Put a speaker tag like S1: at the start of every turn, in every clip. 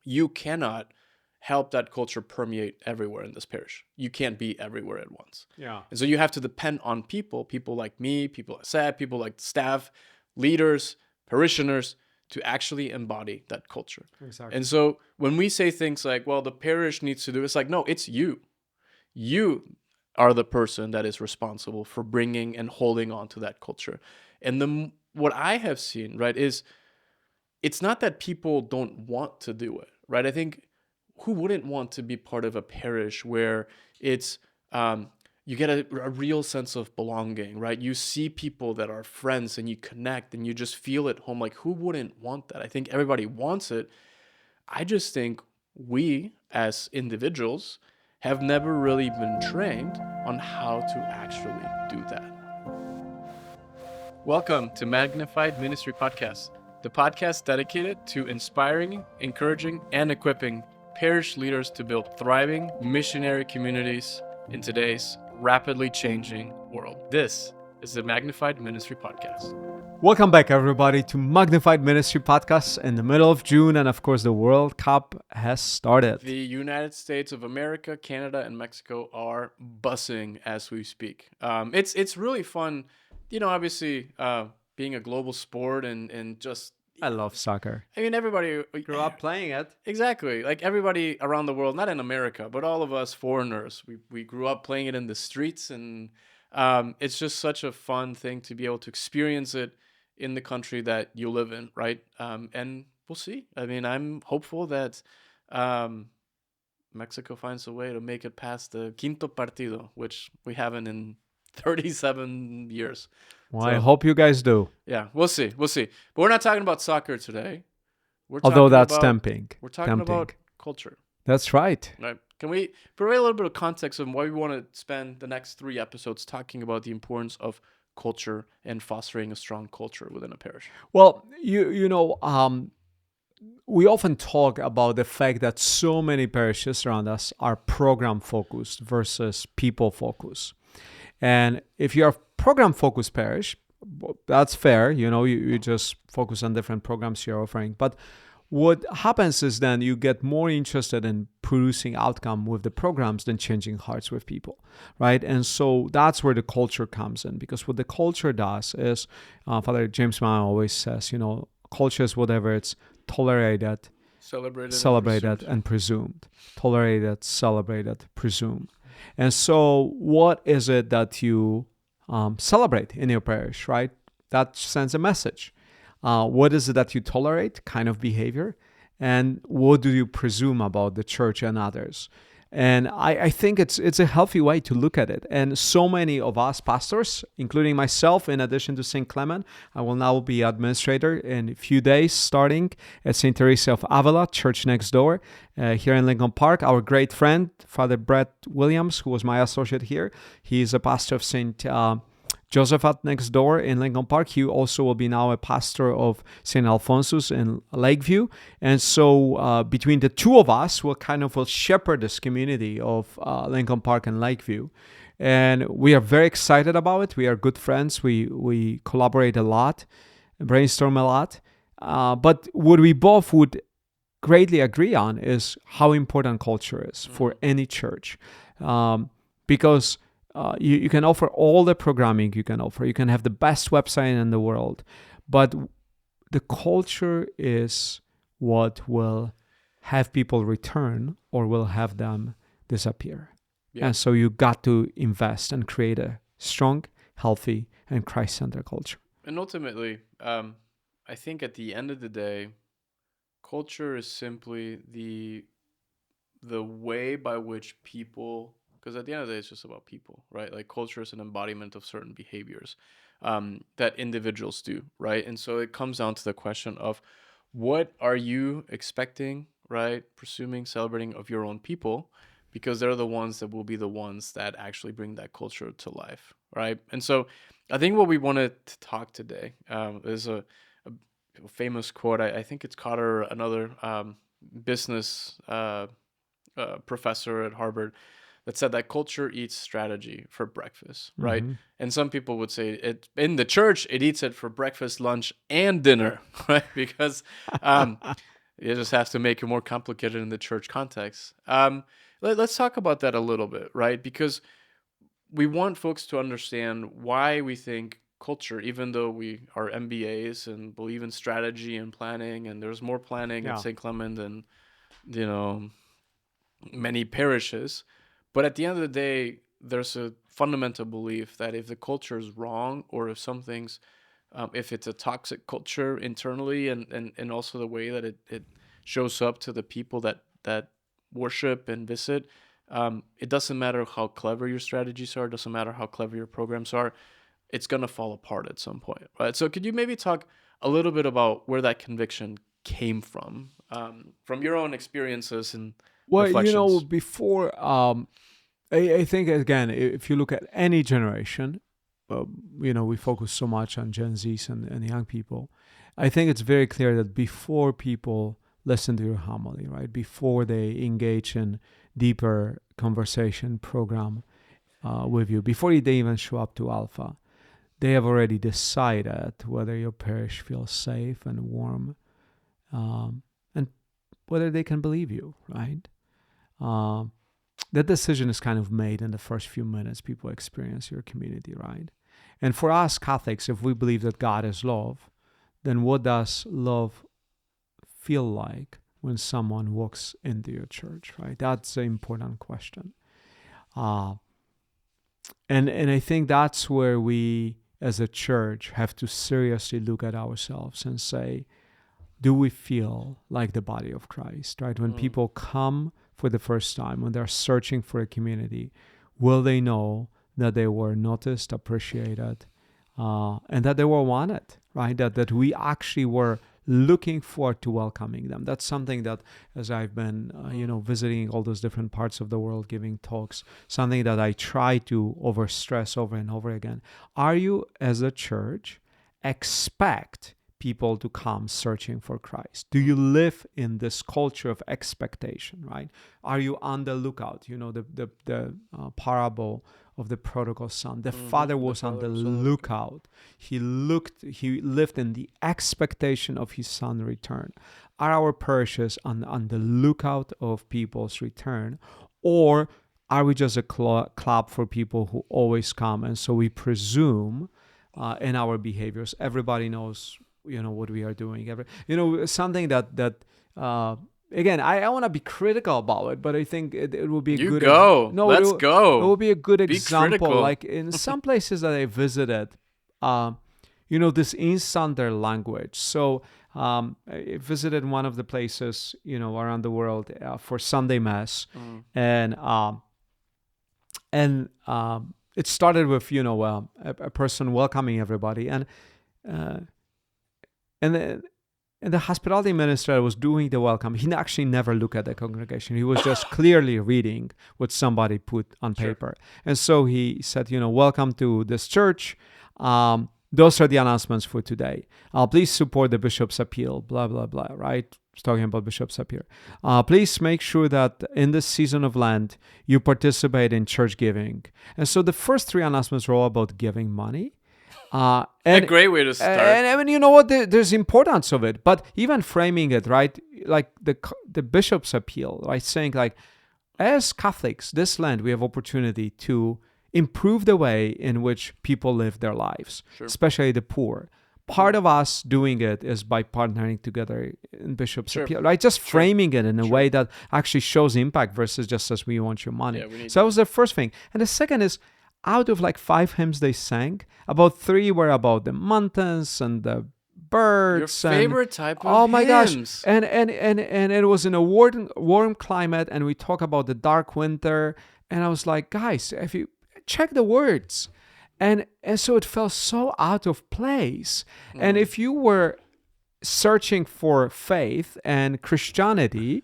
S1: you cannot help that culture permeate everywhere in this parish. You can't be everywhere at once.
S2: Yeah.
S1: And so you have to depend on people like me, people like Seb, people like staff, leaders, parishioners, to actually embody that culture.
S2: Exactly.
S1: And so when we say things like, well, the parish needs to do, it's like, no, it's you. You are the person that is responsible for bringing and holding on to that culture. And what I have seen, right, is it's not that people don't want to do it, right? I think who wouldn't want to be part of a parish where it's you get a real sense of belonging, right? You see people that are friends and you connect and you just feel at home. Like, who wouldn't want that? I think everybody wants it. I just think we as individuals have never really been trained on how to actually do that. Welcome to Magnified Ministry Podcast, the podcast dedicated to inspiring, encouraging, and equipping parish leaders to build thriving missionary communities in today's rapidly changing world. This is the Magnified Ministry Podcast.
S2: Welcome back, everybody, to Magnified Ministry Podcast in the middle of June, and of course, the World Cup has started.
S1: The United States of America, Canada, and Mexico are buzzing as we speak. It's really fun, obviously being a global sport and just.
S2: I love soccer.
S1: I mean, everybody
S2: Grew up playing it.
S1: Exactly. Like everybody around the world, not in America, but all of us foreigners, we grew up playing it in the streets, and it's just such a fun thing to be able to experience it in the country that you live in, right? And we'll see. I mean, I'm hopeful that Mexico finds a way to make it past the quinto partido, which we haven't in 37 years.
S2: Well, I hope you guys do.
S1: Yeah, we'll see. But we're not talking about soccer today.
S2: Although that's tempting.
S1: We're talking about culture.
S2: That's right.
S1: Right. Can we provide a little bit of context on why we want to spend the next 3 episodes talking about the importance of culture and fostering a strong culture within a parish?
S2: Well, we often talk about the fact that so many parishes around us are program focused versus people focused. And if you're a program focused parish, that's fair. You just focus on different programs you're offering. But what happens is then you get more interested in producing outcome with the programs than changing hearts with people, right? And so that's where the culture comes in, because what the culture does is, Father James Mann always says, culture is whatever it's tolerated, celebrated, and presumed. Tolerated, celebrated, presumed. And so what is it that you celebrate in your parish, right? That sends a message. What is it that you tolerate, kind of behavior? And what do you presume about the church and others? And I think it's a healthy way to look at it. And so many of us pastors, including myself, in addition to St. Clement, I will now be administrator in a few days, starting at St. Teresa of Avila, church next door, here in Lincoln Park. Our great friend, Father Brett Williams, who was my associate here, he's a pastor of St. Josephat next door in Lincoln Park. He also will be now a pastor of St. Alphonsus in Lakeview. And so between the two of us, will shepherd this community of Lincoln Park and Lakeview. And we are very excited about it. We are good friends. We collaborate a lot, brainstorm a lot. But what we both would greatly agree on is how important culture is for any church. Because you can offer all the programming you can offer. You can have the best website in the world. But the culture is what will have people return or will have them disappear. Yeah. And so you got to invest and create a strong, healthy, and Christ-centered culture.
S1: And ultimately, I think at the end of the day, culture is simply the way by which people... Because at the end of the day, it's just about people, right? Like culture is an embodiment of certain behaviors that individuals do, right? And so it comes down to the question of what are you expecting, right? Presuming, celebrating of your own people, because they're the ones that will be the ones that actually bring that culture to life, right? And so I think what we wanted to talk today is a famous quote. I think it's Cotter, another business professor at Harvard, that said that culture eats strategy for breakfast, right? Mm-hmm. And some people would say it in the church, it eats it for breakfast, lunch, and dinner, right? Because It just has to make it more complicated in the church context. Let's talk about that a little bit, right? Because we want folks to understand why we think culture, even though we are MBAs and believe in strategy and planning, and there's more planning at
S2: Yeah.
S1: St. Clement than, you know, many parishes. But at the end of the day, there's a fundamental belief that if the culture is wrong, or if something's, if it's a toxic culture internally, and also the way that it shows up to the people that worship and visit, it doesn't matter how clever your strategies are, it doesn't matter how clever your programs are, it's going to fall apart at some point, right? So could you maybe talk a little bit about where that conviction came from your own experiences and
S2: Well,
S1: reflections?
S2: before, I think, again, if you look at any generation, we focus so much on Gen Zs and young people. I think it's very clear that before people listen to your homily, right, before they engage in deeper conversation program with you, before they even show up to Alpha, they have already decided whether your parish feels safe and warm, and whether they can believe you, right? Um, that decision is kind of made in the first few minutes people experience your community, right? And for us Catholics, if we believe that God is love, then what does love feel like when someone walks into your church, right? That's an important question. Uh, and I think that's where we as a church have to seriously look at ourselves and say, do we feel like the body of Christ, right? When
S1: Mm.
S2: people come for the first time, when they're searching for a community, will they know that they were noticed, appreciated, and that they were wanted, right? That we actually were looking forward to welcoming them. That's something that, as I've been, visiting all those different parts of the world, giving talks, something that I try to overstress over and over again. Are you, as a church, expect people to come searching for Christ? Do you live in this culture of expectation, right? Are you on the lookout? The parable of the prodigal son. The
S1: Mm-hmm.
S2: father
S1: The
S2: was on the
S1: prodigal son looking.
S2: lookout. He lived in the expectation of his son's return. Are our parishes on the lookout of people's return? Or are we just a club for people who always come? And so we presume in our behaviors, everybody knows, what we are doing. Something that again, I want to be critical about it, but I think it will be a
S1: You
S2: good
S1: go.
S2: no,
S1: Let's
S2: it will
S1: go.
S2: be a good
S1: Be
S2: example.
S1: critical.
S2: Like in some places that I visited, this insunder language. So I visited one of the places, around the world for Sunday Mass,
S1: Mm.
S2: and it started with a person welcoming everybody, uh, and the, and the hospitality minister was doing the welcome. He actually never looked at the congregation. He was just clearly reading what somebody put on
S1: Sure.
S2: paper. And so he said, welcome to this church. Those are the announcements for today. Please support the bishop's appeal, blah, blah, blah, right? He's talking about bishop's appeal. Please make sure that in this season of Lent, you participate in church giving. And so the first three announcements were all about giving money.
S1: A
S2: And
S1: great way to start.
S2: I mean, you know what? There's importance of it, but even framing it right, like the bishop's appeal, right, saying like, as Catholics, this Lent we have opportunity to improve the way in which people live their lives,
S1: Sure.
S2: especially the poor. Part of us doing it is by partnering together in bishop's
S1: Sure.
S2: appeal, right? Just
S1: Sure.
S2: framing it in a
S1: Sure.
S2: way that actually shows impact versus just as we want your money.
S1: Yeah, we need
S2: So that
S1: that.
S2: was the first thing. And the second is, out of like 5 hymns they sang, about 3 were about the mountains and the birds.
S1: Your
S2: And
S1: favorite type of
S2: oh my gosh,
S1: hymns.
S2: and it was in a warm climate, and we talk about the dark winter, and I was like, guys, if you check the words, and so it felt so out of place. And if you were searching for faith and Christianity,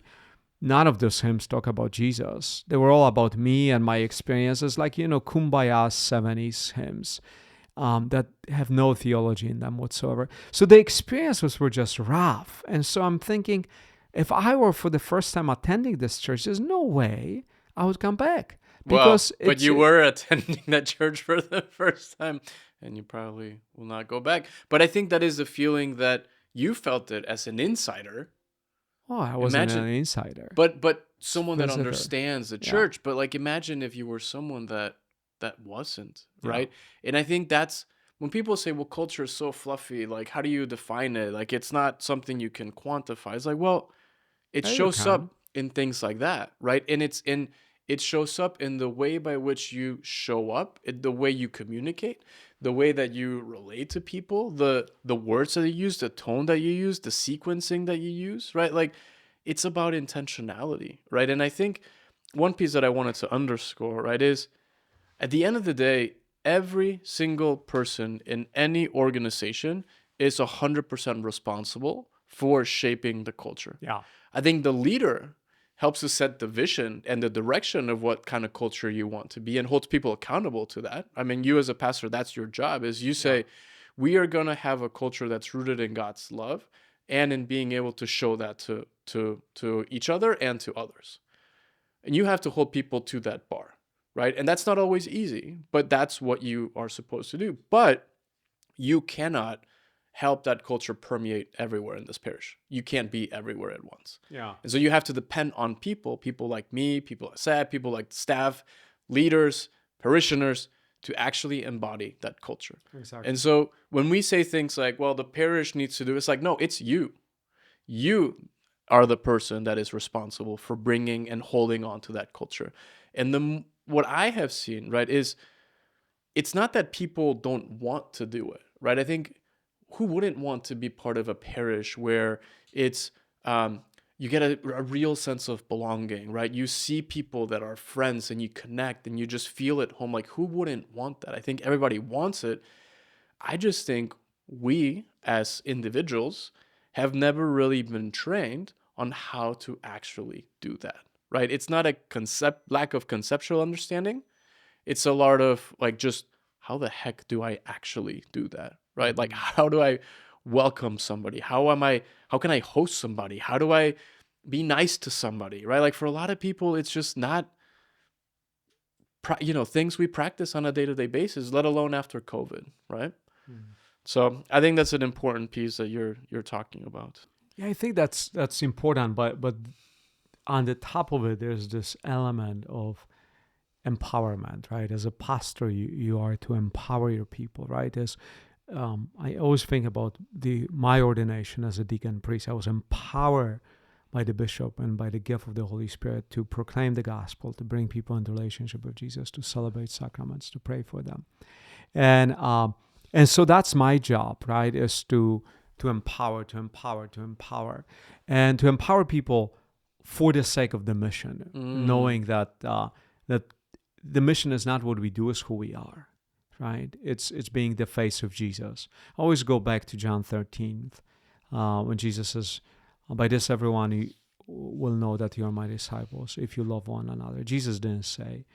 S2: none of those hymns talk about Jesus. They were all about me and my experiences, like, Kumbaya 70s hymns that have no theology in them whatsoever. So the experiences were just rough. And so I'm thinking, if I were for the first time attending this church, there's no way I would come back.
S1: Well,
S2: Because
S1: but you were attending that church for the first time, and you probably will not go back. But I think that is a feeling that you felt it as an insider,
S2: Oh, I wasn't
S1: Imagine,
S2: an insider.
S1: but
S2: It's
S1: someone that
S2: visitor.
S1: understands the
S2: Yeah.
S1: church. But like, imagine if you were someone that wasn't,
S2: Yeah.
S1: right? And I think that's when people say, "Well, culture is so fluffy." Like, how do you define it? Like, it's not something you can quantify. It's like, well, it
S2: Yeah, you
S1: shows
S2: can.
S1: up in things like that, right? And it shows up in the way by which you show up, the way you communicate, the way that you relate to people, the words that you use, the tone that you use, the sequencing that you use, right? Like, it's about intentionality, right? And I think one piece that I wanted to underscore, right, is at the end of the day, every single person in any organization is 100% responsible for shaping the culture.
S2: Yeah.
S1: I think the leader helps to set the vision and the direction of what kind of culture you want to be and holds people accountable to that. I mean, you as a pastor, that's your job, is you say, we are going to have a culture that's rooted in God's love and in being able to show that to each other and to others. And you have to hold people to that bar, right? And that's not always easy, but that's what you are supposed to do. But you cannot help that culture permeate everywhere in this parish. You can't be everywhere at once.
S2: Yeah.
S1: And so you have to depend on people like me, people like Sad, people like staff, leaders, parishioners, to actually embody that culture.
S2: Exactly.
S1: And so when we say things like, well, the parish needs to do, it's like, no, it's you. You are the person that is responsible for bringing and holding on to that culture. And what I have seen, right, is it's not that people don't want to do it, right? I think who wouldn't want to be part of a parish where it's you get a real sense of belonging, right? You see people that are friends and you connect and you just feel at home. Like, who wouldn't want that? I think everybody wants it. I just think we as individuals have never really been trained on how to actually do that, right? It's not a lack of conceptual understanding. It's a lot of like, just how the heck do I actually do that, right? Like, how do I welcome somebody? How can I host somebody? How do I be nice to somebody, right? Like, for a lot of people, it's just not, things we practice on a day-to-day basis, let alone after COVID, right? So I think that's an important piece that you're talking about.
S2: Yeah, I think that's important, but on the top of it, there's this element of empowerment, right? As a pastor, you are to empower your people, right? As I always think about my ordination as a deacon priest, I was empowered by the bishop and by the gift of the Holy Spirit to proclaim the gospel, to bring people into relationship with Jesus, to celebrate sacraments, to pray for them, and so that's my job, right? Is to empower, and to empower people for the sake of the mission, knowing that that the mission is not what we do, is who we are, right? It's being the face of Jesus. I always go back to John 13, when Jesus says, "By this everyone will know that you are my disciples, if you love one another." Jesus didn't say,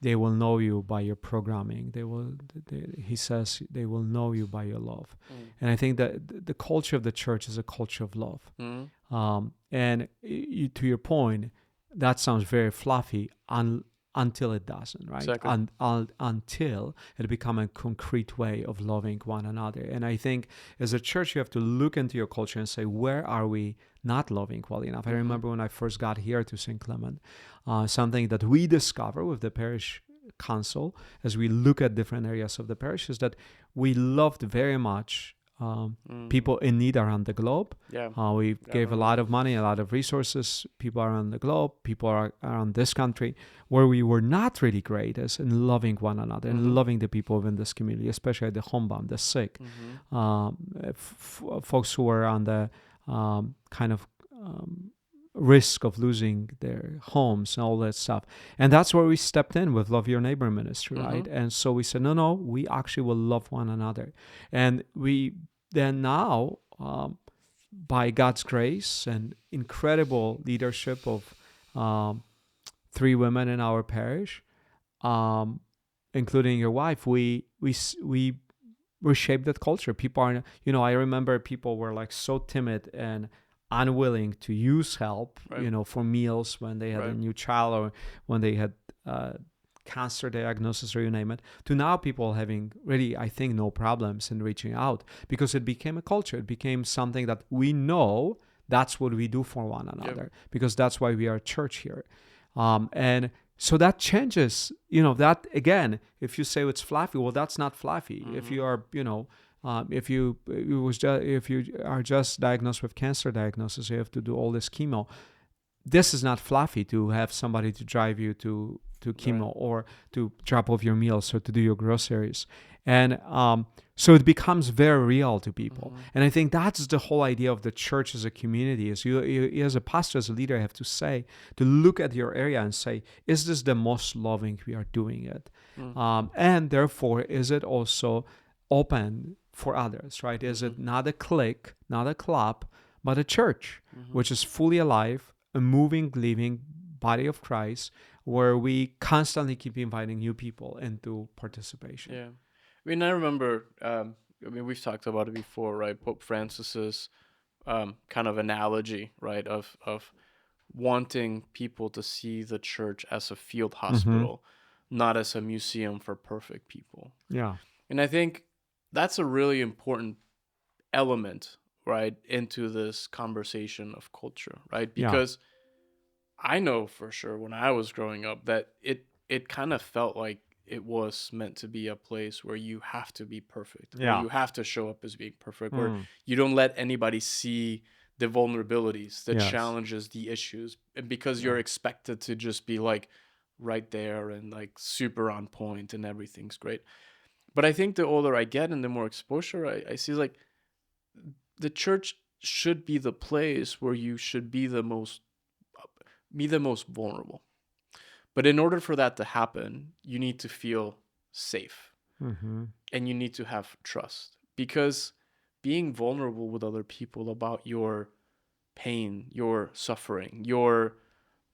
S2: "They will know you by your programming." He says, "They will know you by your love." And I think that the culture of the church is a culture of love. And to your point, that sounds very fluffy until it doesn't, right?
S1: Exactly.
S2: Until it becomes a concrete way of loving one another. And I think as a church, you have to look into your culture and say, where are we not loving well enough? I remember when I first got here to St. Clement, something that we discover with the parish council as we look at different areas of the parish is that we loved very much people in need around the globe. We gave a lot of money, a lot of resources, people around the globe, people are around this country. Where we were not really great is in loving one another and loving the people within this community, especially the homebound, the sick, folks who are on the kind of risk of losing their homes and all that stuff. And that's where we stepped in with Love Your Neighbor ministry, right? And so we said, no, we actually will love one another. And we then now, by God's grace and incredible leadership of 3 women in our parish, including your wife, we shaped that culture. People are, I remember people were like so timid and unwilling to use help, for meals when they had a new child or when they had cancer diagnosis or you name it, to now people having really, I think, no problems in reaching out because it became a culture. It became something that we know That's what we do for one
S1: Yep.
S2: another, because that's why we are a church here. And so that changes, that again, if you say it's fluffy, well, that's not fluffy. If you are, if you are just diagnosed with cancer diagnosis, you have to do all this chemo. This is not fluffy to have somebody to drive you to chemo,
S1: Right.
S2: or to drop off your meals, or to do your groceries. And so it becomes very real to people. And I think that's the whole idea of the church as a community, is you as a pastor, as a leader, have to look at your area and say, is this the most loving we are doing it? And therefore, is it also open for others, right? Is it not a clique, not a club, but a church, which is fully alive, a moving, living body of Christ, where we constantly keep inviting new people into participation.
S1: Yeah. I mean, I remember, we've talked about it before, right? Pope Francis's kind of analogy, right, of wanting people to see the church as a field hospital, not as a museum for perfect people.
S2: Yeah.
S1: And I think that's a really important element, right, into this conversation of culture, right?
S2: Yeah.
S1: Because I know for sure when I was growing up that it kind of felt like it was meant to be a place where you have to be perfect, where
S2: Yeah.
S1: you have to show up as being perfect, where you don't let anybody see the vulnerabilities, the
S2: Yes.
S1: challenges, the issues, and because you're expected to just be like right there and like super on point and everything's great. But I think the older I get and the more exposure I see, like the church should be the place where you should be the most vulnerable. But in order for that to happen, you need to feel safe and you need to have trust, because being vulnerable with other people about your pain, your suffering, your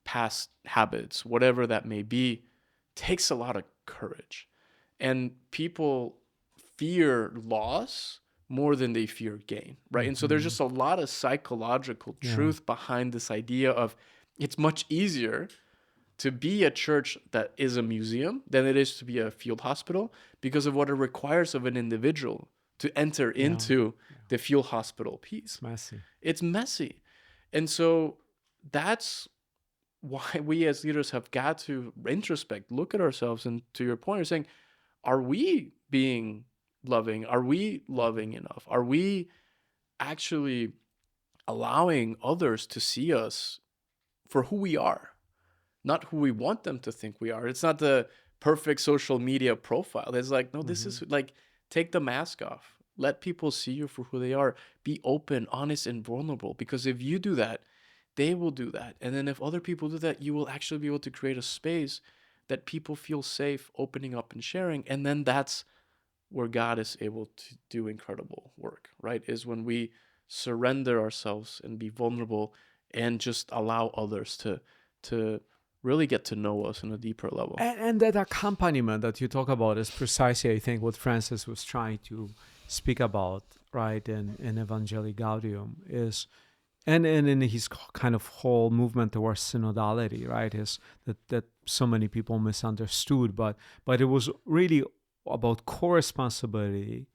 S1: past habits, whatever that may be, takes a lot of courage. And people fear loss more than they fear gain, right? And so there's just a lot of psychological truth behind this idea of it's much easier to be a church that is a museum than it is to be a field hospital, because of what it requires of an individual to enter into the field hospital piece.
S2: Messy.
S1: It's messy. And so that's why we as leaders have got to introspect, look at ourselves, and to your point, you're saying, are we being loving? Are we loving enough? Are we actually allowing others to see us for who we are, not who we want them to think we are? It's not the perfect social media profile. It's like, no, this is like, take the mask off. Let people see you for who they are. Be open, honest, and vulnerable. Because if you do that, they will do that. And then if other people do that, you will actually be able to create a space that people feel safe opening up and sharing. And then that's where God is able to do incredible work, right? Is when we surrender ourselves and be vulnerable and just allow others to really get to know us on a deeper level.
S2: And that accompaniment that you talk about is precisely, I think, what Francis was trying to speak about, right, in Evangelii Gaudium, is, and in his kind of whole movement towards synodality, right, is that so many people misunderstood, but it was really about co-responsibility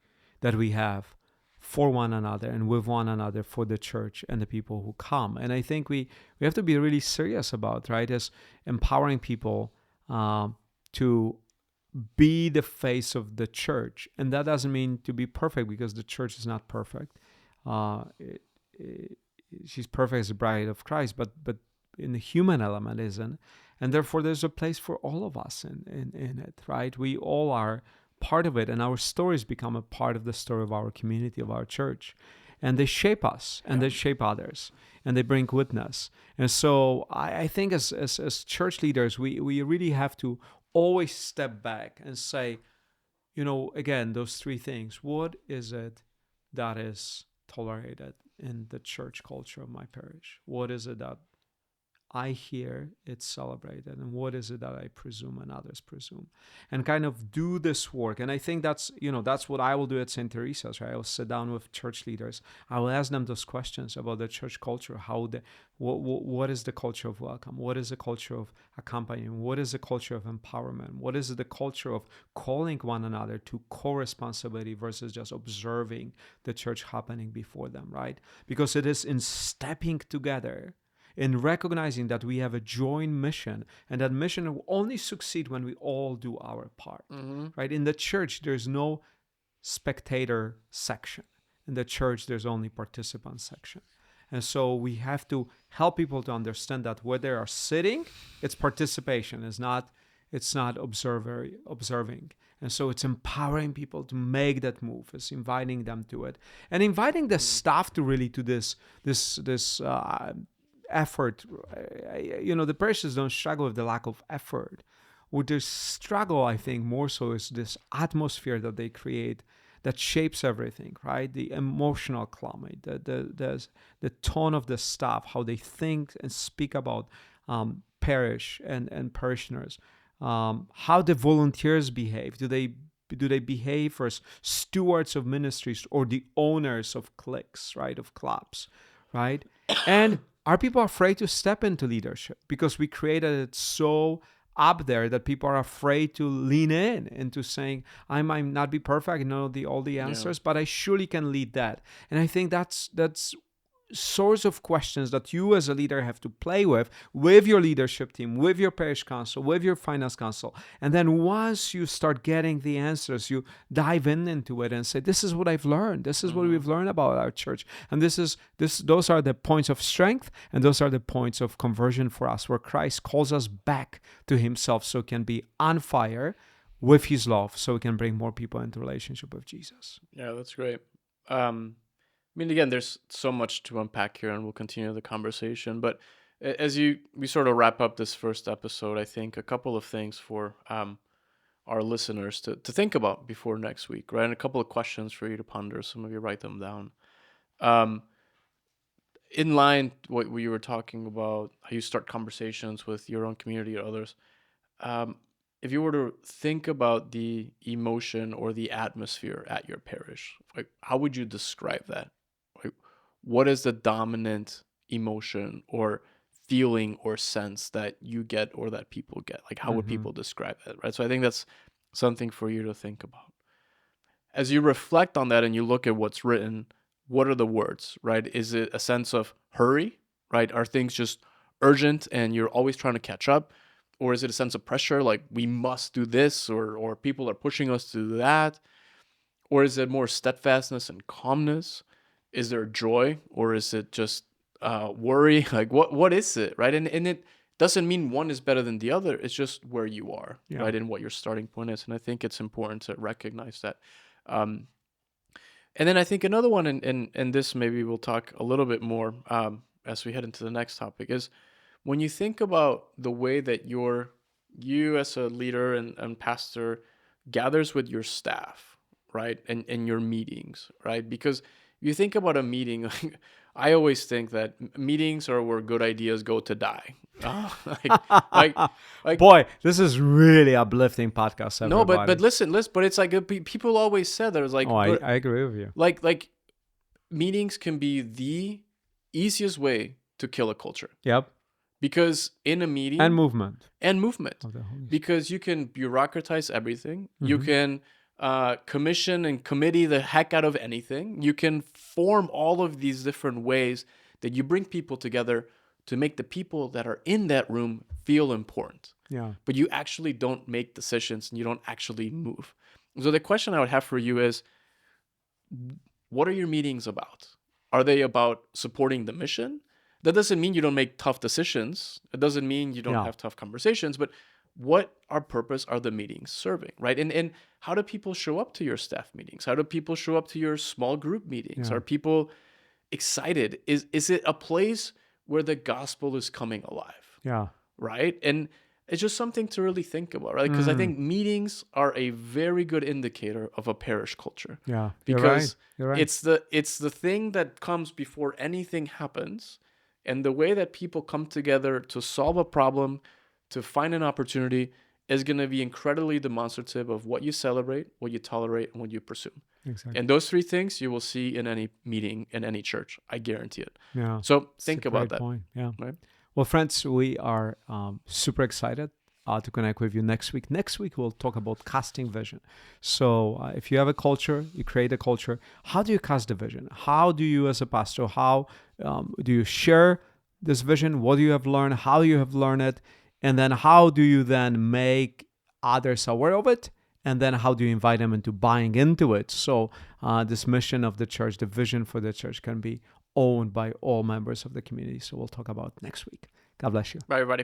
S2: that we have for one another and with one another, for the church and the people who come. And I think we have to be really serious about, right, is empowering people to be the face of the church. And that doesn't mean to be perfect, because the church is not perfect. She's perfect as the bride of Christ, but in the human element isn't. And therefore there's a place for all of us in it, right? We all are part of it, and our stories become a part of the story of our community, of our church. And they shape us, and they shape others, and they bring witness. And so I think as church leaders, we really have to always step back and say, again, those three things. What is it that is tolerated in the church culture of my parish? What is it that I hear it's celebrated, and what is it that I presume and others presume, and kind of do this work. And I think that's that's what I will do at St. Teresa's, right? I will sit down with church leaders. I will ask them those questions about the church culture. What is the culture of welcome? What is the culture of accompanying? What is the culture of empowerment? What is the culture of calling one another to co-responsibility versus just observing the church happening before them, right? Because it is in stepping together, in recognizing that we have a joint mission, and that mission will only succeed when we all do our part, right? In the church, there's no spectator section. In the church, there's only participant section. And so we have to help people to understand that where they are sitting, it's participation. It's not observing. And so it's empowering people to make that move. It's inviting them to it, and inviting the staff to really to this effort. The parishes don't struggle with the lack of effort. What they struggle, I think, more so is this atmosphere that they create that shapes everything, right? The emotional climate, the tone of the staff, how they think and speak about parish and parishioners, how the volunteers behave. Do they behave as stewards of ministries or the owners of cliques, right? Of clubs, right? And are people afraid to step into leadership because we created it so up there that people are afraid to lean in into saying, I might not be perfect, know all the answers, but I surely can lead that. And I think that's source of questions that you as a leader have to play with your leadership team, with your parish council, with your finance council. And then once you start getting the answers, you dive into it and say, this is what I've learned. This is what we've learned about our church. And those are the points of strength, and those are the points of conversion for us, where Christ calls us back to himself so we can be on fire with his love, so we can bring more people into relationship with Jesus.
S1: Yeah, that's great. I mean, again, there's so much to unpack here, and we'll continue the conversation. But as we sort of wrap up this first episode, I think a couple of things for our listeners to think about before next week, right? And a couple of questions for you to ponder. Some of you write them down. In line what we were talking about, how you start conversations with your own community or others. If you were to think about the emotion or the atmosphere at your parish, like how would you describe that? Like, what is the dominant emotion or feeling or sense that you get or that people get? Like, how would people describe that, right? So I think that's something for you to think about. As you reflect on that and you look at what's written, what are the words, right? Is it a sense of hurry, right? Are things just urgent and you're always trying to catch up? Or is it a sense of pressure, like we must do this, or people are pushing us to do that? Or is it more steadfastness and calmness? Is there joy, or is it just worry? Like what is it, right? And it doesn't mean one is better than the other. It's just where you are, right, and what your starting point is. And I think it's important to recognize that. And then I think another one, and this maybe we'll talk a little bit more as we head into the next topic, is when you think about the way that you as a leader and pastor gathers with your staff, right, and your meetings, right? Because you think about a meeting, like, I always think that meetings are where good ideas go to die. Like
S2: boy, this is really uplifting podcast. Everybody.
S1: No, but listen, but it's like people always said there's like.
S2: I agree with you.
S1: Like meetings can be the easiest way to kill a culture.
S2: Yep.
S1: Because in a meeting
S2: and movement,
S1: because you can bureaucratize everything. You can commission and committee the heck out of anything. You can form all of these different ways that you bring people together to make the people that are in that room feel important.
S2: Yeah.
S1: But you actually don't make decisions and you don't actually move. So the question I would have for you is, what are your meetings about? Are they about supporting the mission? That doesn't mean you don't make tough decisions. It doesn't mean you don't have tough conversations, but what purpose are the meetings serving, right? And how do people show up to your staff meetings? How do people show up to your small group meetings? Are people excited? Is it a place where the gospel is coming alive?
S2: Yeah.
S1: Right? And it's just something to really think about, right? Because I think meetings are a very good indicator of a parish culture.
S2: Yeah.
S1: Because
S2: you're right.
S1: it's the thing that comes before anything happens. And the way that people come together to solve a problem, to find an opportunity, is going to be incredibly demonstrative of what you celebrate, what you tolerate, and what you pursue.
S2: Exactly.
S1: And those three things you will see in any meeting, in any church. I guarantee it.
S2: Yeah.
S1: So
S2: It's
S1: think
S2: a
S1: about
S2: great
S1: that.
S2: point. Yeah.
S1: Right?
S2: Well, friends, we are super excited to connect with you next week. Next week, we'll talk about casting vision. So if you have a culture, you create a culture, how do you cast the vision? How do you, as a pastor, how do you share this vision? What do you have learned? How you have learned it? And then how do you then make others aware of it? And then how do you invite them into buying into it? So this mission of the church, the vision for the church, can be owned by all members of the community. So we'll talk about next week. God bless you.
S1: Bye, everybody.